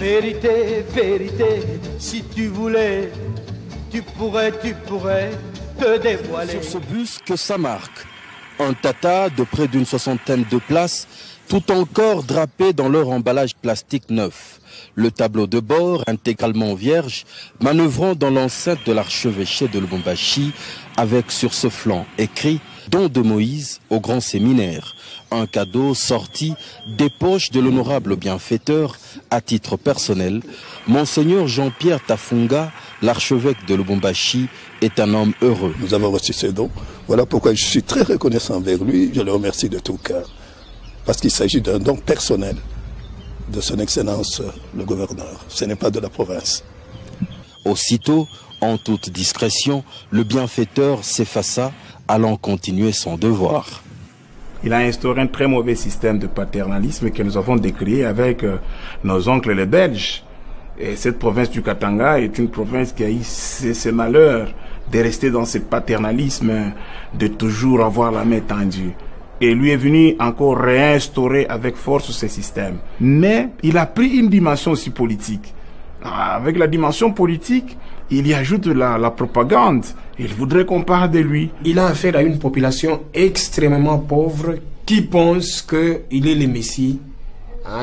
Vérité, vérité, si tu voulais, tu pourrais te dévoiler. Sur ce bus que ça marque, un Tata de près d'une soixantaine de places, tout encore drapé dans leur emballage plastique neuf. Le tableau de bord, intégralement vierge, manœuvrant dans l'enceinte de l'archevêché de Lubumbashi, avec sur ce flanc écrit « Don de Moïse au grand séminaire ». Un cadeau sorti des poches de l'honorable bienfaiteur à titre personnel. Monseigneur Jean-Pierre Tafunga, l'archevêque de Lubumbashi, est un homme heureux. Nous avons reçu ces dons. Voilà pourquoi je suis très reconnaissant envers lui. Je le remercie de tout cœur. Parce qu'il s'agit d'un don personnel de son Excellence le gouverneur. Ce n'est pas de la province. Aussitôt, en toute discrétion, le bienfaiteur s'effaça, allant continuer son devoir. Il a instauré un très mauvais système de paternalisme que nous avons décrié avec nos oncles les Belges. Et cette province du Katanga est une province qui a eu ce malheur de rester dans ce paternalisme, de toujours avoir la main tendue. Et lui est venu encore réinstaurer avec force ce système. Mais il a pris une dimension aussi politique. Avec la dimension politique, il y ajoute la propagande. Il voudrait qu'on parle de lui. Il a affaire à une population extrêmement pauvre qui pense qu'il est le Messie.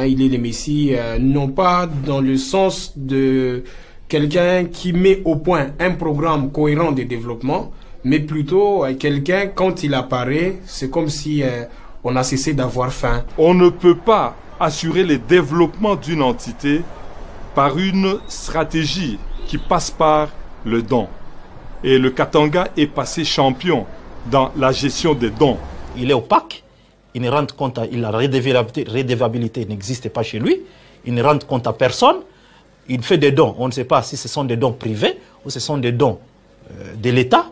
Il est le Messie, non pas dans le sens de quelqu'un qui met au point un programme cohérent de développement, mais plutôt quelqu'un, quand il apparaît, c'est comme si on a cessé d'avoir faim. On ne peut pas assurer le développement d'une entité par une stratégie qui passe par le don. Et le Katanga est passé champion dans la gestion des dons. Il est opaque, il ne rend compte, la redevabilité n'existe pas chez lui, il ne rend compte à personne, il fait des dons, on ne sait pas si ce sont des dons privés ou ce sont des dons de l'État,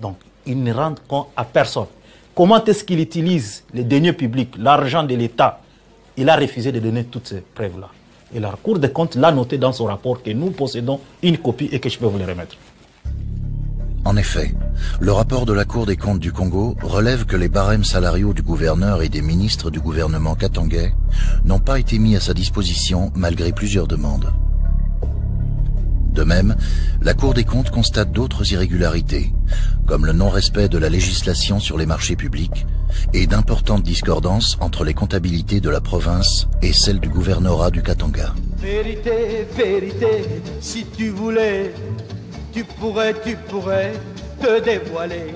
donc il ne rend compte à personne. Comment est-ce qu'il utilise les deniers publics, l'argent de l'État? Il a refusé de donner toutes ces preuves-là. Et la Cour des comptes l'a noté dans son rapport que nous possédons une copie et que je peux vous le remettre. En effet, le rapport de la Cour des comptes du Congo relève que les barèmes salariaux du gouverneur et des ministres du gouvernement katangais n'ont pas été mis à sa disposition malgré plusieurs demandes. De même, la Cour des comptes constate d'autres irrégularités, comme le non-respect de la législation sur les marchés publics et d'importantes discordances entre les comptabilités de la province et celles du gouvernorat du Katanga. Vérité, vérité, si tu voulais, tu pourrais te dévoiler.